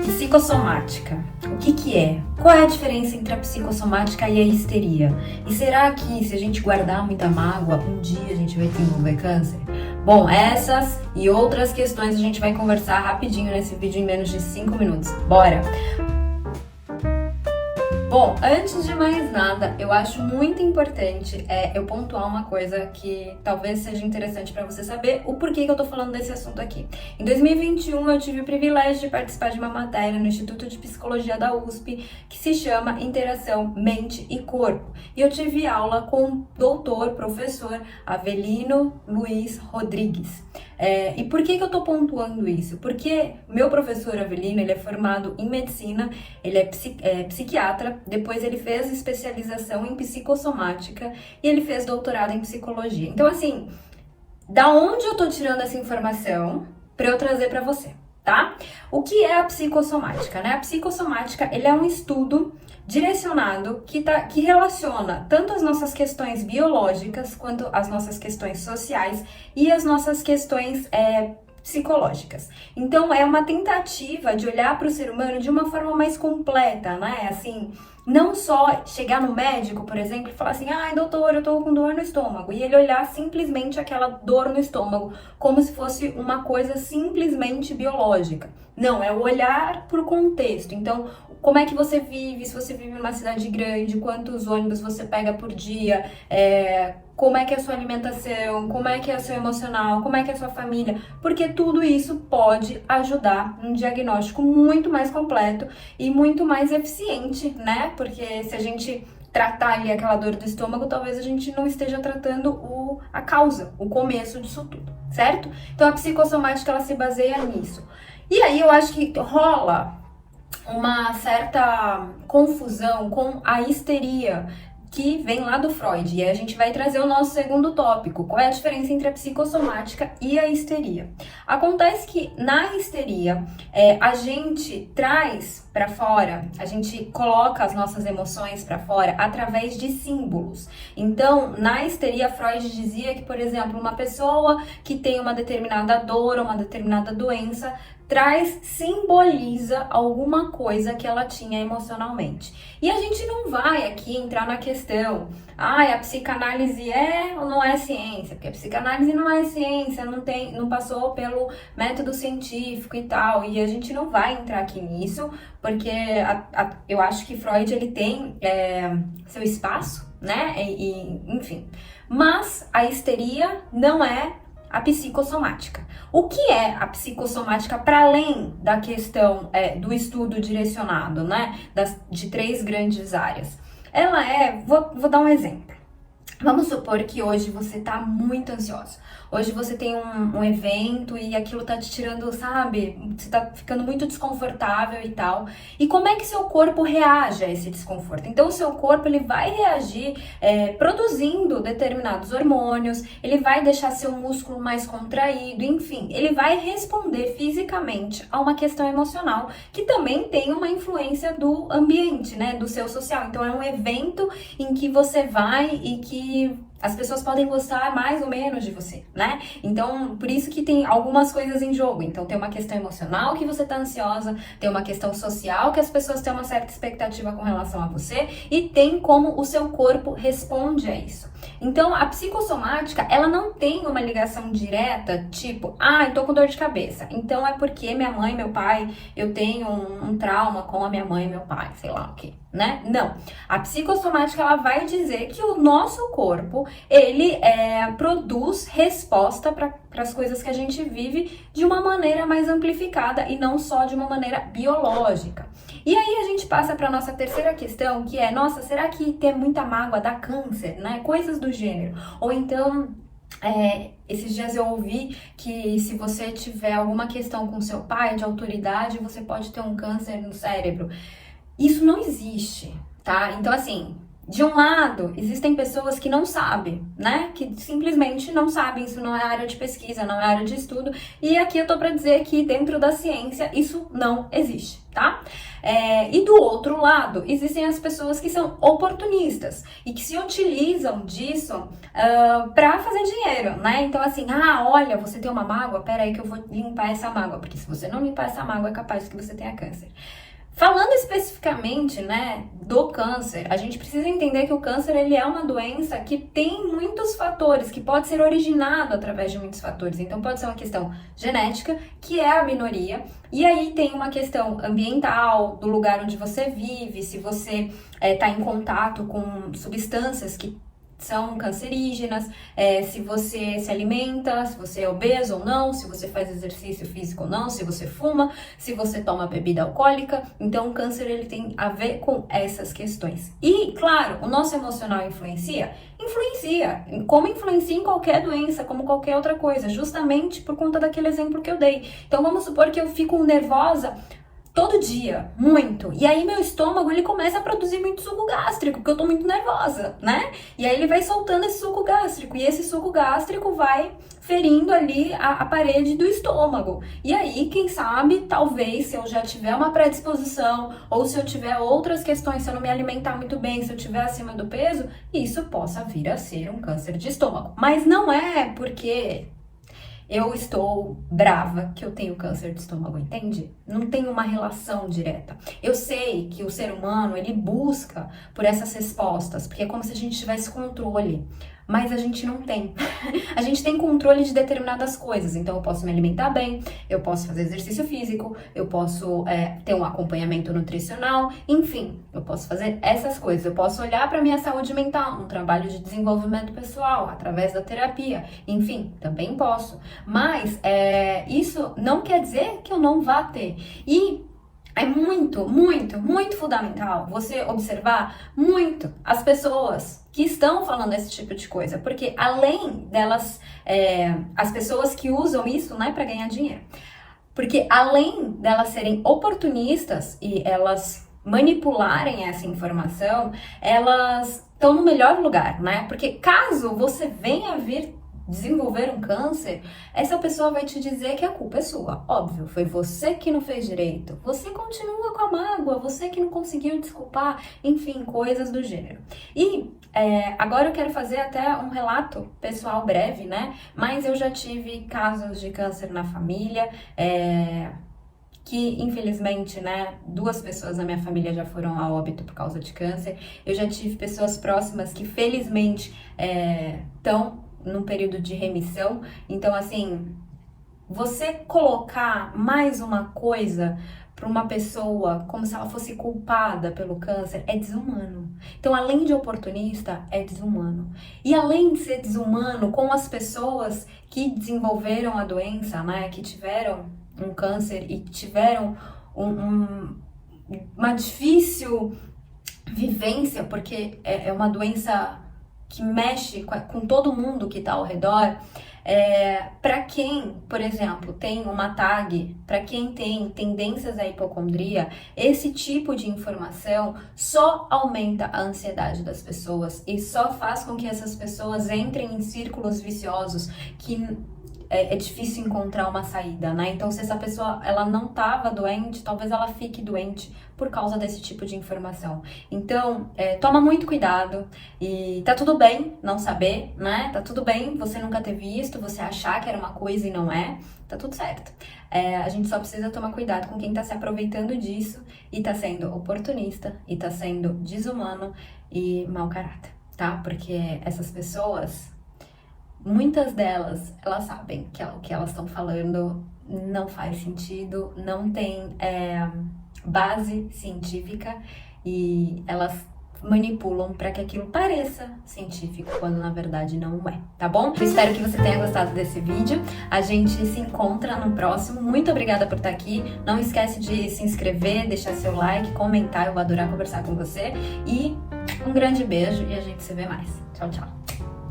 Psicossomática. O que é? Qual é a diferença entre a psicossomática e a histeria? E será que se a gente guardar muita mágoa, um dia a gente vai desenvolver câncer? Bom, essas e outras questões a gente vai conversar rapidinho nesse vídeo em menos de 5 minutos. Bora! Bom, antes de mais nada, eu acho muito importante eu pontuar uma coisa que talvez seja interessante para você saber o porquê que eu tô falando desse assunto aqui. Em 2021, eu tive o privilégio de participar de uma matéria no Instituto de Psicologia da USP que se chama Interação Mente e Corpo. E eu tive aula com o doutor, professor Avelino Luiz Rodrigues. E por que eu tô pontuando isso? Porque meu professor Avelino, ele é formado em medicina, ele é psiquiatra, depois ele fez especialização em psicossomática e ele fez doutorado em psicologia. Então, assim, da onde eu tô tirando essa informação para eu trazer para você, tá? O que é a psicossomática, né? A psicossomática, ele é um estudo direcionado que relaciona tanto as nossas questões biológicas quanto as nossas questões sociais e as nossas questões psicológicas. Então, é uma tentativa de olhar para o ser humano de uma forma mais completa, né? Assim, não só chegar no médico, por exemplo, e falar assim, ai, doutor, eu tô com dor no estômago, e ele olhar simplesmente aquela dor no estômago, como se fosse uma coisa simplesmente biológica. Não, é o olhar pro contexto. Então, como é que você vive, se você vive numa cidade grande, quantos ônibus você pega por dia, como é que é a sua alimentação, como é que é o seu emocional, como é que é a sua família, porque tudo isso pode ajudar num diagnóstico muito mais completo e muito mais eficiente, né? Porque se a gente tratar ali aquela dor do estômago, talvez a gente não esteja tratando a causa, o começo disso tudo, certo? Então a psicossomática, ela se baseia nisso. E aí eu acho que rola uma certa confusão com a histeria, que vem lá do Freud, e aí a gente vai trazer o nosso segundo tópico, qual é a diferença entre a psicossomática e a histeria. Acontece que na histeria, a gente traz para fora, a gente coloca as nossas emoções para fora através de símbolos. Então, na histeria, Freud dizia que, por exemplo, uma pessoa que tem uma determinada dor ou uma determinada doença, simboliza alguma coisa que ela tinha emocionalmente. E a gente não vai aqui entrar na questão, a psicanálise é ou não é ciência? Porque a psicanálise não é ciência, não passou pelo método científico e tal, e a gente não vai entrar aqui nisso, porque eu acho que Freud, ele tem seu espaço, né, enfim. Mas a histeria não é a psicossomática. O que é a psicossomática para além da questão do estudo direcionado, né? De 3 grandes áreas. Ela vou dar um exemplo. Vamos supor que hoje você tá muito ansioso. Hoje você tem um evento e aquilo tá te tirando, sabe? Você tá ficando muito desconfortável e tal. E como é que seu corpo reage a esse desconforto? Então, o seu corpo, ele vai reagir produzindo determinados hormônios, ele vai deixar seu músculo mais contraído, enfim. Ele vai responder fisicamente a uma questão emocional que também tem uma influência do ambiente, né? Do seu social. Então, é um evento em que você vai e que as pessoas podem gostar mais ou menos de você, né? Então, por isso que tem algumas coisas em jogo. Então, tem uma questão emocional que você tá ansiosa, tem uma questão social que as pessoas têm uma certa expectativa com relação a você e tem como o seu corpo responde a isso. Então, a psicossomática, ela não tem uma ligação direta, tipo, eu tô com dor de cabeça, então é porque minha mãe, meu pai, eu tenho um trauma com a minha mãe e meu pai, sei lá o quê, né? Não. A psicossomática, ela vai dizer que o nosso corpo, ele produz resposta para as coisas que a gente vive de uma maneira mais amplificada e não só de uma maneira biológica. E aí a gente passa para nossa terceira questão, que é, nossa, será que ter muita mágoa dá câncer, né? Coisas do gênero. Ou então, esses dias eu ouvi que se você tiver alguma questão com seu pai de autoridade, você pode ter um câncer no cérebro. Isso não existe, tá? Então, assim, De um lado, existem pessoas que não sabem, né? Que simplesmente não sabem, isso não é área de pesquisa, não é área de estudo. E aqui eu tô pra dizer que dentro da ciência isso não existe, tá? E do outro lado, existem as pessoas que são oportunistas e que se utilizam disso pra fazer dinheiro, né? Então assim, olha, você tem uma mágoa? Pera aí que eu vou limpar essa mágoa, porque se você não limpar essa mágoa é capaz que você tenha câncer. Falando especificamente, né, do câncer, a gente precisa entender que o câncer ele é uma doença que tem muitos fatores, que pode ser originado através de muitos fatores. Então pode ser uma questão genética, que é a minoria, e aí tem uma questão ambiental, do lugar onde você vive, se você está em contato com substâncias que são cancerígenas, se você se alimenta, se você é obeso ou não, se você faz exercício físico ou não, se você fuma, se você toma bebida alcoólica. Então o câncer ele tem a ver com essas questões. E, claro, o nosso emocional influencia, como influencia em qualquer doença, como qualquer outra coisa, justamente por conta daquele exemplo que eu dei. Então vamos supor que eu fico nervosa todo dia, muito. E aí meu estômago, ele começa a produzir muito suco gástrico, porque eu tô muito nervosa, né? E aí ele vai soltando esse suco gástrico, e esse suco gástrico vai ferindo ali a parede do estômago. E aí, quem sabe, talvez, se eu já tiver uma predisposição, ou se eu tiver outras questões, se eu não me alimentar muito bem, se eu tiver acima do peso, isso possa vir a ser um câncer de estômago. Mas não é porque eu estou brava que eu tenho câncer de estômago, entende? Não tem uma relação direta. Eu sei que o ser humano, ele busca por essas respostas, porque é como se a gente tivesse controle, mas a gente não tem. A gente tem controle de determinadas coisas, então eu posso me alimentar bem, eu posso fazer exercício físico, eu posso ter um acompanhamento nutricional, enfim, eu posso fazer essas coisas. Eu posso olhar para minha saúde mental, um trabalho de desenvolvimento pessoal, através da terapia, enfim, também posso. Mas isso não quer dizer que eu não vá ter. E é muito, muito, muito fundamental você observar muito as pessoas que estão falando esse tipo de coisa, porque além delas, as pessoas que usam isso, né, para ganhar dinheiro, porque além delas serem oportunistas e elas manipularem essa informação, elas estão no melhor lugar, né? Porque caso você venha a vir desenvolver um câncer, essa pessoa vai te dizer que a culpa é sua. Óbvio, foi você que não fez direito. Você continua com a mágoa, você que não conseguiu desculpar, enfim, coisas do gênero. E agora eu quero fazer até um relato pessoal breve, né? Mas eu já tive casos de câncer na família, que infelizmente, né, 2 pessoas na minha família já foram a óbito por causa de câncer. Eu já tive pessoas próximas que felizmente estão num período de remissão. Então, assim, você colocar mais uma coisa para uma pessoa como se ela fosse culpada pelo câncer é desumano. Então, além de oportunista, é desumano. E além de ser desumano com as pessoas que desenvolveram a doença, né, que tiveram um câncer e tiveram uma difícil vivência, porque é uma doença que mexe com todo mundo que está ao redor. Para quem, por exemplo, tem uma TAG, para quem tem tendências à hipocondria, esse tipo de informação só aumenta a ansiedade das pessoas e só faz com que essas pessoas entrem em círculos viciosos que é difícil encontrar uma saída, né? Então, se essa pessoa ela não estava doente, talvez ela fique doente por causa desse tipo de informação. Então, toma muito cuidado e tá tudo bem não saber, né? Tá tudo bem você nunca ter visto, você achar que era uma coisa e não é, tá tudo certo. A gente só precisa tomar cuidado com quem tá se aproveitando disso e tá sendo oportunista e tá sendo desumano e mau caráter, tá? Porque essas pessoas, muitas delas, elas sabem que o que elas estão falando não faz sentido, não tem base científica e elas manipulam para que aquilo pareça científico, quando na verdade não é, tá bom? Eu espero que você tenha gostado desse vídeo. A gente se encontra no próximo. Muito obrigada por estar aqui. Não esquece de se inscrever, deixar seu like, comentar. Eu vou adorar conversar com você. E um grande beijo e a gente se vê mais. Tchau, tchau.